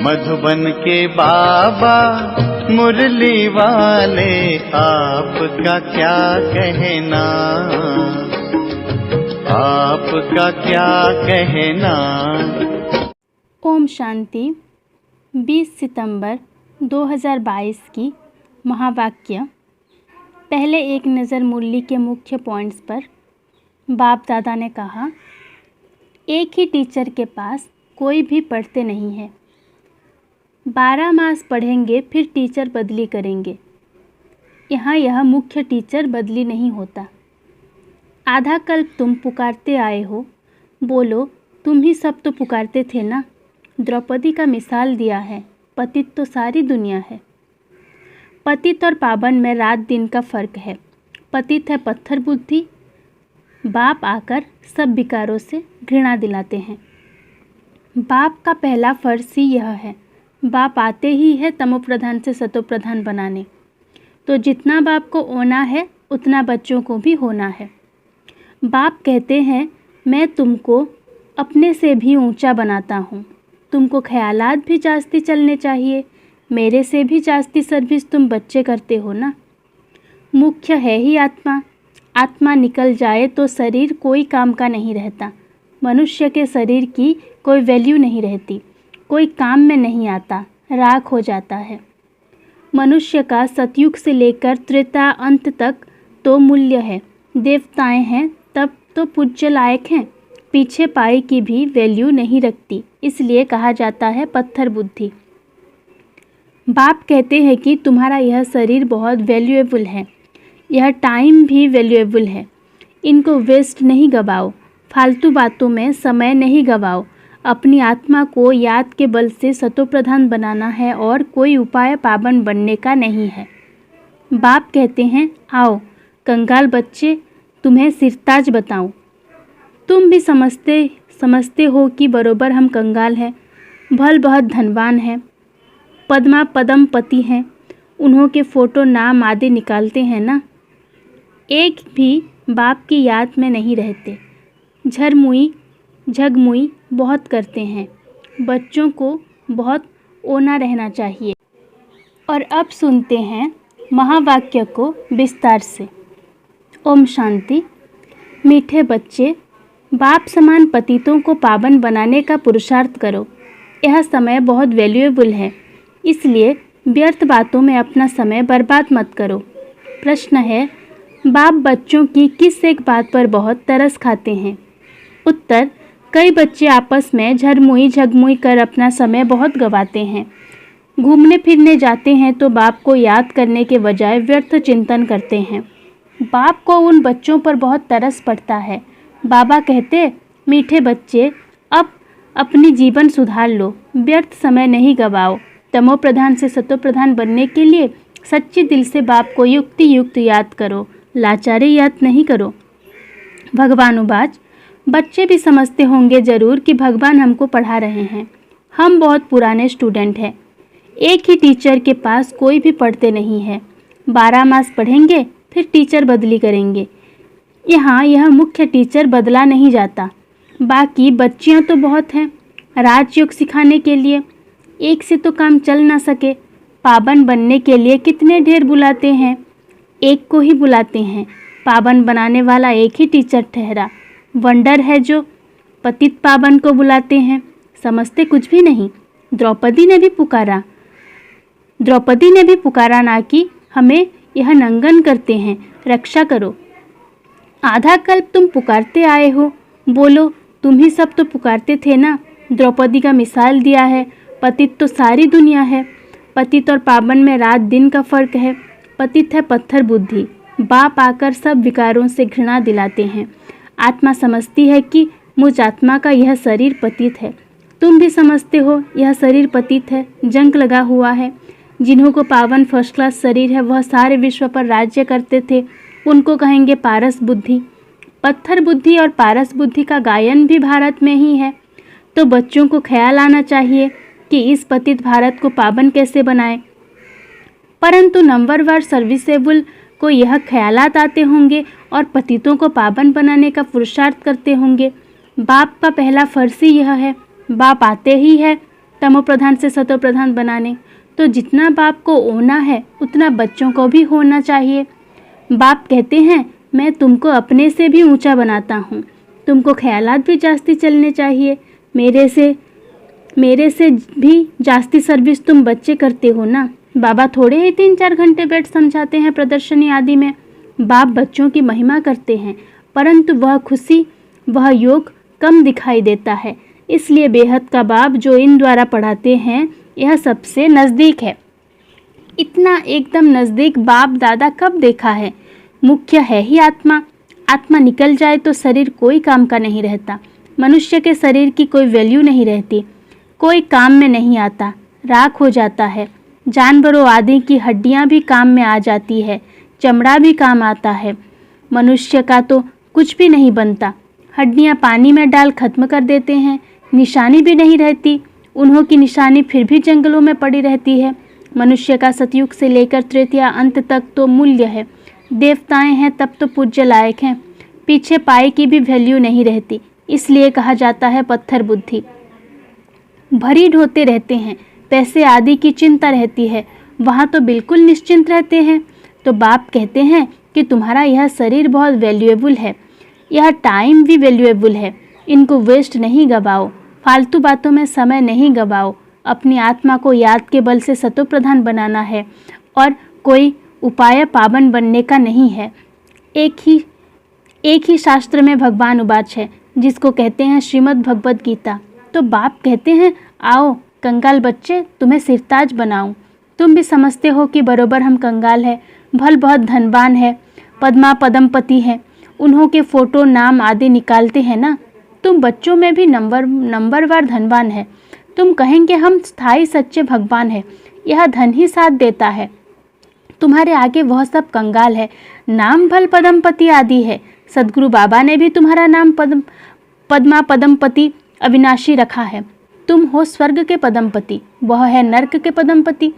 मधुबन के बाबा मुरली वाले, आपका क्या कहना, आपका क्या कहना। ओम शांति। 20 सितंबर 2022 की महावाक्य। पहले एक नज़र मुरली के मुख्य पॉइंट्स पर। बाप दादा ने कहा, एक ही टीचर के पास कोई भी पढ़ते नहीं है। 12 मास पढ़ेंगे फिर टीचर बदली करेंगे। यहाँ यह मुख्य टीचर बदली नहीं होता। आधा कल्प तुम पुकारते आए हो, बोलो तुम ही सब तो पुकारते थे ना। द्रौपदी का मिसाल दिया है, पतित तो सारी दुनिया है। पतित और पावन में रात दिन का फ़र्क है। पतित है पत्थर बुद्धि, बाप आकर सब विकारों से घृणा दिलाते हैं। बाप का पहला फ़र्ज ही यह है, बाप आते ही है तमोप्रधान से सतोप्रधान बनाने। तो जितना बाप को होना है उतना बच्चों को भी होना है। बाप कहते हैं, मैं तुमको अपने से भी ऊंचा बनाता हूँ। तुमको ख्यालात भी जास्ती चलने चाहिए, मेरे से भी जास्ती सर्विस तुम बच्चे करते हो ना। मुख्य है ही आत्मा। आत्मा निकल जाए तो शरीर कोई काम का नहीं रहता। मनुष्य के शरीर की कोई वैल्यू नहीं रहती, कोई काम में नहीं आता, राख हो जाता है। मनुष्य का सतयुग से लेकर त्रेता अंत तक तो मूल्य है। देवताएं हैं तब तो पूज्य लायक हैं, पीछे पाई की भी वैल्यू नहीं रखती, इसलिए कहा जाता है पत्थर बुद्धि। बाप कहते हैं कि तुम्हारा यह शरीर बहुत वैल्यूएबल है, यह टाइम भी वैल्यूएबल है। इनको वेस्ट नहीं गवाओ, फालतू बातों में समय नहीं गवाओ। अपनी आत्मा को याद के बल से सतोप्रधान बनाना है और कोई उपाय पावन बनने का नहीं है। बाप कहते हैं, आओ कंगाल बच्चे, तुम्हें सिरताज बताऊं। तुम भी समझते हो कि बरोबर हम कंगाल हैं। भल बहुत धनवान हैं, पद्मा पदम पति हैं, उन्हों के फ़ोटो नाम आदि निकालते हैं ना। एक भी बाप की याद में नहीं रहते। झगमुई बहुत करते हैं। बच्चों को बहुत ओना रहना चाहिए। और अब सुनते हैं महावाक्य को विस्तार से। ओम शांति। मीठे बच्चे, बाप समान पतितों को पावन बनाने का पुरुषार्थ करो। यह समय बहुत वैल्यूएबल है, इसलिए व्यर्थ बातों में अपना समय बर्बाद मत करो। प्रश्न है, बाप बच्चों की किस एक बात पर बहुत तरस खाते हैं? उत्तर, कई बच्चे आपस में झगमुई कर अपना समय बहुत गंवाते हैं। घूमने फिरने जाते हैं तो बाप को याद करने के बजाय व्यर्थ चिंतन करते हैं। बाप को उन बच्चों पर बहुत तरस पड़ता है। बाबा कहते, मीठे बच्चे, अब अपनी जीवन सुधार लो, व्यर्थ समय नहीं गवाओ। तमो प्रधान से सतो प्रधान बनने के लिए सच्चे दिल से बाप को युक्ति युक्त याद करो, लाचारी याद नहीं करो। भगवानुवाच, बच्चे भी समझते होंगे जरूर कि भगवान हमको पढ़ा रहे हैं। हम बहुत पुराने स्टूडेंट हैं। एक ही टीचर के पास कोई भी पढ़ते नहीं है। 12 मास पढ़ेंगे फिर टीचर बदली करेंगे। यहाँ यह मुख्य टीचर बदला नहीं जाता। बाकी बच्चियाँ तो बहुत हैं राजयोग सिखाने के लिए। एक से तो काम चल ना सके। पावन बनने के लिए कितने ढेर बुलाते हैं, एक को ही बुलाते हैं। पावन बनाने वाला एक ही टीचर ठहरा। वंडर है जो पतित पावन को बुलाते हैं, समझते कुछ भी नहीं। द्रौपदी ने भी पुकारा ना कि हमें यह नंगन करते हैं, रक्षा करो। आधा कल्प तुम पुकारते आए हो, बोलो तुम ही सब तो पुकारते थे ना। द्रौपदी का मिसाल दिया है, पतित तो सारी दुनिया है। पतित और पावन में रात दिन का फ़र्क है। पतित है पत्थर बुद्धि, बाप आकर सब विकारों से घृणा दिलाते हैं। आत्मा समझती है कि मुझ आत्मा का यह शरीर पतित है। तुम भी समझते हो यह शरीर पतित है, जंग लगा हुआ है। जिन्हों को पावन फर्स्ट क्लास शरीर है वह सारे विश्व पर राज्य करते थे, उनको कहेंगे पारस बुद्धि। पत्थर बुद्धि और पारस बुद्धि का गायन भी भारत में ही है। तो बच्चों को ख्याल आना चाहिए कि इस पतित भारत को पावन कैसे बनाएं। परंतु नंबरवार सर्विसेबल को यह ख्यालात आते होंगे और पतितों को पावन बनाने का पुरुषार्थ करते होंगे। बाप का पहला फर्ज ही यह है। बाप आते ही है तमो प्रधान से सतो प्रधान बनाने, तो जितना बाप को होना है उतना बच्चों को भी होना चाहिए। बाप कहते हैं मैं तुमको अपने से भी ऊंचा बनाता हूँ, तुमको ख्यालात भी जास्ती चलने चाहिए। मेरे से भी जास्ती सर्विस तुम बच्चे करते हो ना। बाबा थोड़े ही 3-4 घंटे बैठ समझाते हैं प्रदर्शनी आदि में। बाप बच्चों की महिमा करते हैं, परंतु वह खुशी, वह योग कम दिखाई देता है। इसलिए बेहद का बाप जो इन द्वारा पढ़ाते हैं यह सबसे नज़दीक है। इतना एकदम नज़दीक बाप दादा कब देखा है। मुख्य है ही आत्मा। आत्मा निकल जाए तो शरीर कोई काम का नहीं रहता। मनुष्य के शरीर की कोई वैल्यू नहीं रहती, कोई काम में नहीं आता, राख हो जाता है। जानवरों आदि की हड्डियां भी काम में आ जाती है, चमड़ा भी काम आता है। मनुष्य का तो कुछ भी नहीं बनता। हड्डियां पानी में डाल खत्म कर देते हैं, निशानी भी नहीं रहती। उन्हों की निशानी फिर भी जंगलों में पड़ी रहती है। मनुष्य का सतयुग से लेकर तृतीया अंत तक तो मूल्य है। देवताएं हैं तब तो पूज्य लायक हैं। पीछे पाए की भी वैल्यू नहीं रहती, इसलिए कहा जाता है पत्थर बुद्धि। भरी ढोते रहते हैं, पैसे आदि की चिंता रहती है, वहाँ तो बिल्कुल निश्चिंत रहते हैं। तो बाप कहते हैं कि तुम्हारा यह शरीर बहुत वैल्यूएबल है, यह टाइम भी वैल्यूएबल है। इनको वेस्ट नहीं गवाओ, फालतू बातों में समय नहीं गवाओ। अपनी आत्मा को याद के बल से सतो प्रधान बनाना है और कोई उपाय पावन बनने का नहीं है। एक ही शास्त्र में भगवान उवाच है, जिसको कहते हैं श्रीमद् भगवद गीता। तो बाप कहते हैं आओ कंगाल बच्चे, तुम्हें सिरताज बनाऊं। तुम भी समझते हो कि बरोबर हम कंगाल है, भल बहुत धनवान है, पद्मा पदमपति है, उन्हों के फोटो नाम आदि निकालते हैं ना। तुम बच्चों में भी नंबरवार धनवान है। तुम कहेंगे हम स्थायी सच्चे भगवान है, यह धन ही साथ देता है। तुम्हारे आगे वह सब कंगाल है, नाम भल पदमपति आदि है। सदगुरु बाबा ने भी तुम्हारा नाम पद्मा पदमपति अविनाशी रखा है। तुम हो स्वर्ग के पदमपति, वह है नर्क के पदमपति।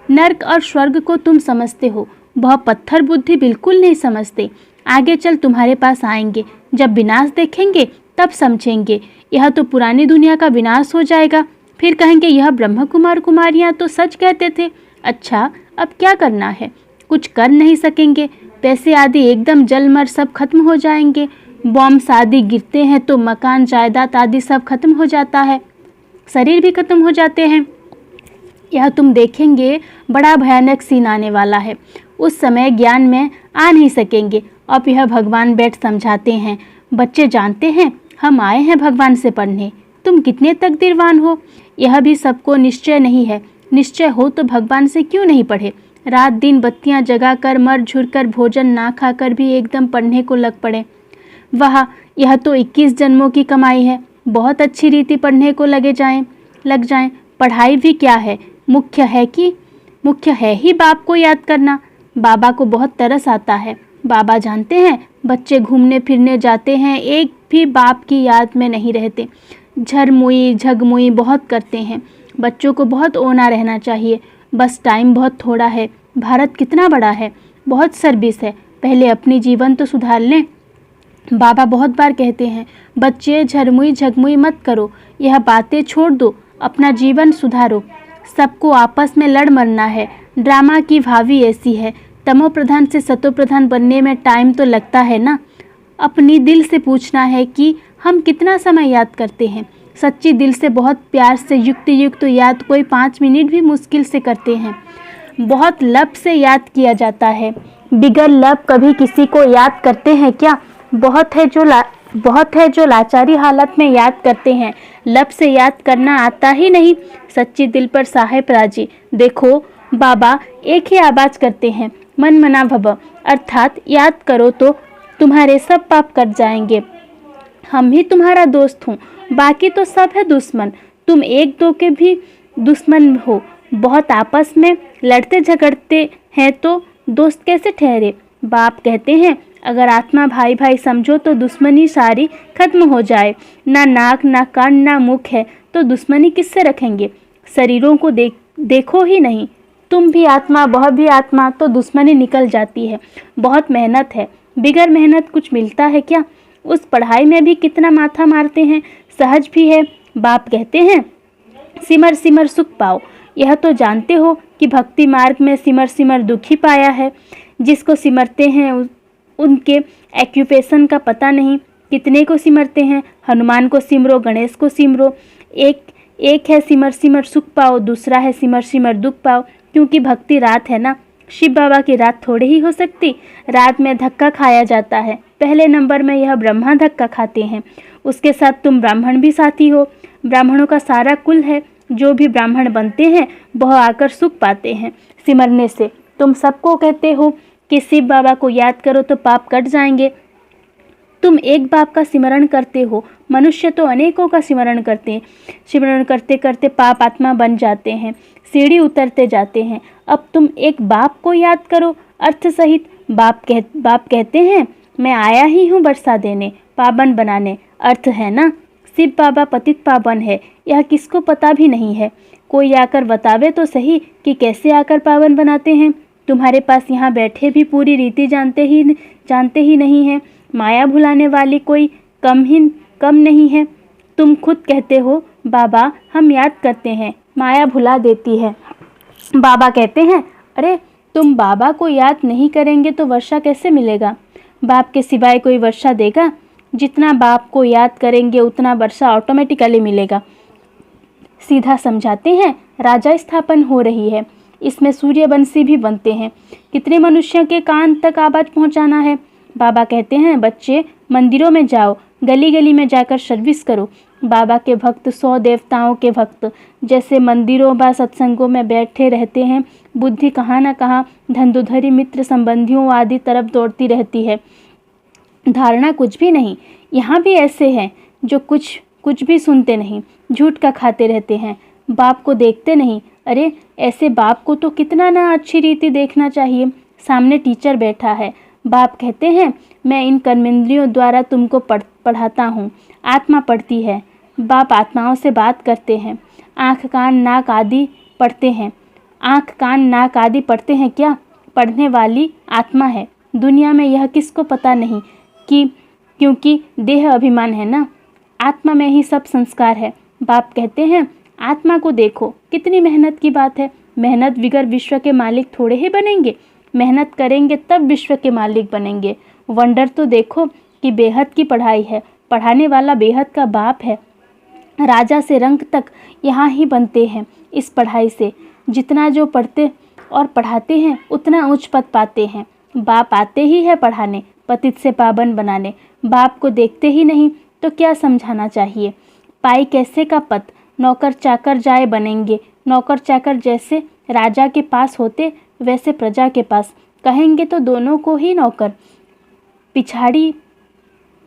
नर्क और स्वर्ग को तुम समझते हो, वह पत्थर बुद्धि बिल्कुल नहीं समझते। आगे चल तुम्हारे पास आएंगे, जब विनाश देखेंगे तब समझेंगे। यह तो पुरानी दुनिया का विनाश हो जाएगा। फिर कहेंगे यह ब्रह्म कुमार कुमारियाँ तो सच कहते थे। अच्छा अब क्या करना है? कुछ कर नहीं सकेंगे। पैसे आदि एकदम जलमर सब खत्म हो जाएंगे। बॉम्ब आदि गिरते हैं तो मकान जायदाद आदि सब खत्म हो जाता है, शरीर भी खत्म हो जाते हैं। यह तुम देखेंगे बड़ा भयानक सीन आने वाला है। उस समय ज्ञान में आ नहीं सकेंगे। अब यह भगवान बैठ समझाते हैं, बच्चे जानते हैं हम आए हैं भगवान से पढ़ने। तुम कितने तकदीरवान हो, यह भी सबको निश्चय नहीं है। निश्चय हो तो भगवान से क्यों नहीं पढ़े? रात दिन बत्तियां जगाकर मर झुरकर भोजन ना खाकर भी एकदम पढ़ने को लग पड़े। वाह, यह तो 21 जन्मों की कमाई है। बहुत अच्छी रीति पढ़ने को लग जाएं। पढ़ाई भी क्या है, मुख्य है ही बाप को याद करना। बाबा को बहुत तरस आता है। बाबा जानते हैं बच्चे घूमने फिरने जाते हैं, एक भी बाप की याद में नहीं रहते। झरमुई झगमुई बहुत करते हैं। बच्चों को बहुत ओना रहना चाहिए। बस टाइम बहुत थोड़ा है। भारत कितना बड़ा है, बहुत सर्विस है। पहले अपनी जीवन तो सुधार लें। बाबा बहुत बार कहते हैं बच्चे झरमुई झगमुई मत करो, यह बातें छोड़ दो, अपना जीवन सुधारो। सबको आपस में लड़ मरना है। ड्रामा की भावी ऐसी है। तमो प्रधान से सतो प्रधान बनने में टाइम तो लगता है ना। अपनी दिल से पूछना है कि हम कितना समय याद करते हैं। सच्ची दिल से बहुत प्यार से युक्त याद कोई 5 मिनट भी मुश्किल से करते हैं। बहुत लब से याद किया जाता है। बिगर लब कभी किसी को याद करते हैं क्या? बहुत है जो लाचारी हालत में याद करते हैं। लब से याद करना आता ही नहीं। सच्ची दिल पर साहेब राजी। देखो बाबा एक ही आवाज करते हैं, मन मना भव, अर्थात याद करो तो तुम्हारे सब पाप कट जाएंगे। हम ही तुम्हारा दोस्त हूँ, बाकी तो सब है दुश्मन। तुम एक दो के भी दुश्मन हो। बहुत आपस में लड़ते झगड़ते हैं तो दोस्त कैसे ठहरे? बाप कहते हैं अगर आत्मा भाई भाई समझो तो दुश्मनी सारी खत्म हो जाए। ना नाक ना कान ना मुख है तो दुश्मनी किससे रखेंगे? शरीरों को देखो ही नहीं। तुम भी आत्मा वह भी आत्मा, तो दुश्मनी निकल जाती है। बहुत मेहनत है, बिगर मेहनत कुछ मिलता है क्या? उस पढ़ाई में भी कितना माथा मारते हैं, सहज भी है। बाप कहते हैं सिमर सिमर सुख पाओ। यह तो जानते हो कि भक्ति मार्ग में सिमर सिमर दुख ही पाया है। जिसको सिमरते हैं उनके एक्यूपेशन का पता नहीं। कितने को सिमरते हैं, हनुमान को सिमरो, गणेश को सिमरो। एक है सिमर सिमर सुख पाओ, दूसरा है सिमर सिमर दुख पाओ। क्योंकि भक्ति रात है ना, शिव बाबा की रात थोड़ी ही हो सकती। रात में धक्का खाया जाता है। पहले नंबर में यह ब्रह्मा धक्का खाते हैं, उसके साथ तुम ब्राह्मण भी साथी हो। ब्राह्मणों का सारा कुल है, जो भी ब्राह्मण बनते हैं वह आकर सुख पाते हैं सिमरने से। तुम सबको कहते हो कि शिव बाबा को याद करो तो पाप कट जाएंगे। तुम एक बाप का सिमरण करते हो, मनुष्य तो अनेकों का सिमरण करते हैं। सिमरण करते करते पाप आत्मा बन जाते हैं, सीढ़ी उतरते जाते हैं। अब तुम एक बाप को याद करो अर्थ सहित। बाप कहते हैं मैं आया ही हूँ बरसा देने, पावन बनाने। अर्थ है ना, शिव बाबा पतित पावन है, यह किसको पता भी नहीं है। कोई आकर बतावे तो सही कि कैसे आकर पावन बनाते हैं। तुम्हारे पास यहाँ बैठे भी पूरी रीति जानते ही नहीं है। माया भुलाने वाली कोई कम नहीं है। तुम खुद कहते हो बाबा हम याद करते हैं, माया भुला देती है। बाबा कहते हैं अरे तुम बाबा को याद नहीं करेंगे तो वर्षा कैसे मिलेगा। बाप के सिवाय कोई वर्षा देगा। जितना बाप को याद करेंगे उतना वर्षा ऑटोमेटिकली मिलेगा। सीधा समझाते हैं राजा स्थापन हो रही है, इसमें सूर्यवंशी भी बनते हैं। कितने मनुष्यों के कान तक आवाज पहुंचाना है। बाबा कहते हैं बच्चे मंदिरों में जाओ, गली गली में जाकर सर्विस करो। बाबा के भक्त 100 देवताओं के भक्त जैसे मंदिरों व सत्संगों में बैठे रहते हैं। बुद्धि कहाँ न कहाँ धंधुधरी मित्र संबंधियों आदि तरफ दौड़ती रहती है। धारणा कुछ भी नहीं। यहाँ भी ऐसे हैं जो कुछ भी सुनते नहीं, झूठ का खाते रहते हैं, बाप को देखते नहीं। अरे ऐसे बाप को तो कितना ना अच्छी रीति देखना चाहिए। सामने टीचर बैठा है, बाप कहते हैं मैं इन कर्मेंद्रियों द्वारा तुमको पढ़ाता हूँ, आत्मा पढ़ती है। बाप आत्माओं से बात करते हैं। आँख कान नाक आदि पढ़ते हैं। आँख कान नाक आदि पढ़ते हैं क्या? पढ़ने वाली आत्मा है। दुनिया में यह किसको पता नहीं कि क्योंकि देह अभिमान है ना, आत्मा में ही सब संस्कार है। बाप कहते हैं आत्मा को देखो, कितनी मेहनत की बात है। मेहनत बिगर विश्व के मालिक थोड़े ही बनेंगे। मेहनत करेंगे तब विश्व के मालिक बनेंगे। वंडर तो देखो कि बेहद की पढ़ाई है, पढ़ाने वाला बेहद का बाप है। राजा से रंक तक यहाँ ही बनते हैं इस पढ़ाई से। जितना जो पढ़ते और पढ़ाते हैं उतना उच्च पद पाते हैं। बाप आते ही है पढ़ाने, पतित से पावन बनाने। बाप को देखते ही नहीं तो क्या समझाना चाहिए। पाई कैसे का पद, नौकर चाकर जाए बनेंगे। नौकर चाकर जैसे राजा के पास होते वैसे प्रजा के पास, कहेंगे तो दोनों को ही नौकर।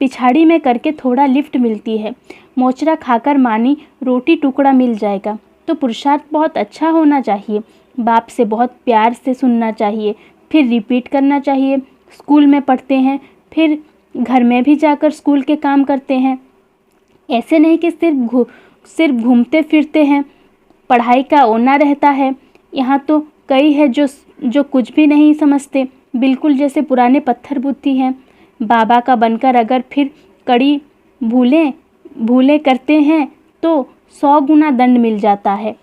पिछाड़ी में करके थोड़ा लिफ्ट मिलती है। मोचरा खाकर मानी रोटी टुकड़ा मिल जाएगा। तो पुरुषार्थ बहुत अच्छा होना चाहिए। बाप से बहुत प्यार से सुनना चाहिए, फिर रिपीट करना चाहिए। स्कूल में पढ़ते हैं, फिर घर में भी जाकर स्कूल के काम करते हैं। ऐसे नहीं कि सिर्फ घूमते फिरते हैं, पढ़ाई का ओना रहता है। यहाँ तो कई है जो कुछ भी नहीं समझते, बिल्कुल जैसे पुराने पत्थर बुद्धि हैं। बाबा का बनकर अगर फिर कड़ी भूले करते हैं तो 100 गुना दंड मिल जाता है।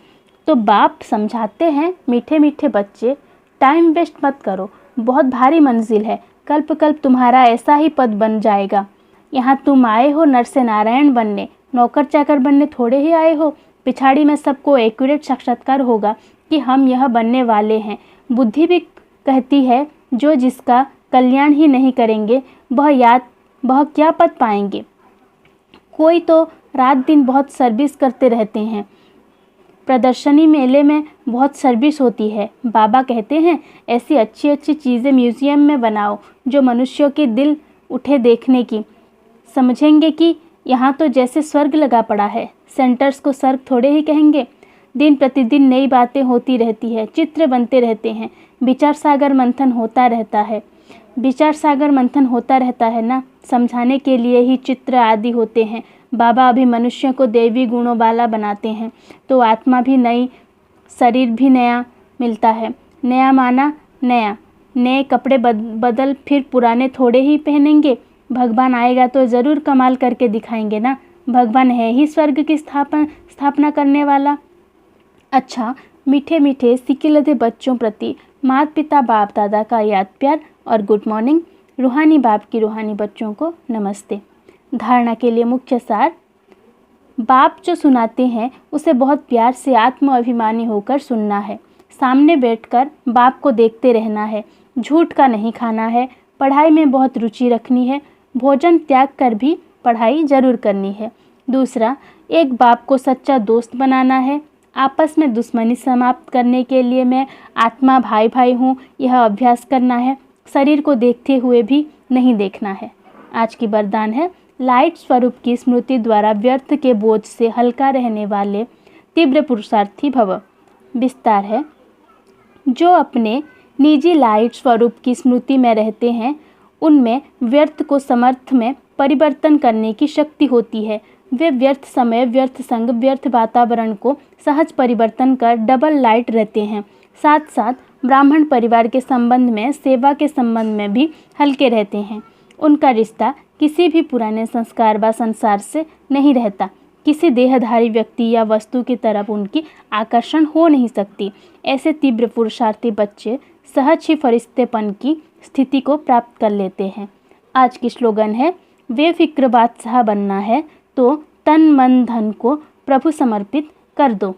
तो बाप समझाते हैं मीठे मीठे बच्चे, टाइम वेस्ट मत करो, बहुत भारी मंजिल है। कल्प कल्प तुम्हारा ऐसा ही पद बन जाएगा। यहाँ तुम आए हो नर से नारायण बनने, नौकर चाकर बनने थोड़े ही आए हो। पिछाड़ी में सबको एक्यूरेट साक्षात्कार होगा कि हम यह बनने वाले हैं। बुद्धि भी कहती है जो जिसका कल्याण ही नहीं करेंगे वह क्या पद पाएंगे। कोई तो रात दिन बहुत सर्विस करते रहते हैं। प्रदर्शनी मेले में बहुत सर्विस होती है। बाबा कहते हैं ऐसी अच्छी अच्छी चीज़ें म्यूज़ियम में बनाओ जो मनुष्यों के दिल उठे देखने की। समझेंगे कि यहाँ तो जैसे स्वर्ग लगा पड़ा है। सेंटर्स को स्वर्ग थोड़े ही कहेंगे। दिन प्रतिदिन नई बातें होती रहती है, चित्र बनते रहते हैं, विचार सागर मंथन होता रहता है ना। समझाने के लिए ही चित्र आदि होते हैं। बाबा अभी मनुष्य को देवी गुणों वाला बनाते हैं तो आत्मा भी नई, शरीर भी नया मिलता है। नया माना नया, नए कपड़े बदल फिर पुराने थोड़े ही पहनेंगे। भगवान आएगा तो ज़रूर कमाल करके दिखाएंगे ना, भगवान है ही स्वर्ग की स्थापना करने वाला। अच्छा, मीठे मीठे सिकिलधे बच्चों प्रति माता पिता बाप दादा का याद प्यार और गुड मॉर्निंग। रूहानी बाप की रूहानी बच्चों को नमस्ते। धारणा के लिए मुख्य सार, बाप जो सुनाते हैं उसे बहुत प्यार से आत्म अभिमानी होकर सुनना है। सामने बैठकर बाप को देखते रहना है। झूठ का नहीं खाना है। पढ़ाई में बहुत रुचि रखनी है। भोजन त्याग कर भी पढ़ाई जरूर करनी है। दूसरा, एक बाप को सच्चा दोस्त बनाना है। आपस में दुश्मनी समाप्त करने के लिए मैं आत्मा भाई भाई हूँ, यह अभ्यास करना है। शरीर को देखते हुए भी नहीं देखना है। आज की वरदान है, लाइट स्वरूप की स्मृति द्वारा व्यर्थ के बोझ से हल्का रहने वाले तीव्र पुरुषार्थी भव। विस्तार है, जो अपने निजी लाइट स्वरूप की स्मृति में रहते हैं उनमें व्यर्थ को समर्थ में परिवर्तन करने की शक्ति होती है। वे व्यर्थ समय, व्यर्थ संग, व्यर्थ वातावरण को सहज परिवर्तन कर डबल लाइट रहते हैं। साथ साथ ब्राह्मण परिवार के संबंध में, सेवा के संबंध में भी हल्के रहते हैं। उनका रिश्ता किसी भी पुराने संस्कार व संसार से नहीं रहता। किसी देहधारी व्यक्ति या वस्तु की तरफ उनकी आकर्षण हो नहीं सकती। ऐसे तीव्र पुरुषार्थी बच्चे सहज ही फरिश्तेपन की स्थिति को प्राप्त कर लेते हैं। आज की स्लोगन है, बेफिक्र बादशाह बनना है तो तन मन धन को प्रभु समर्पित कर दो।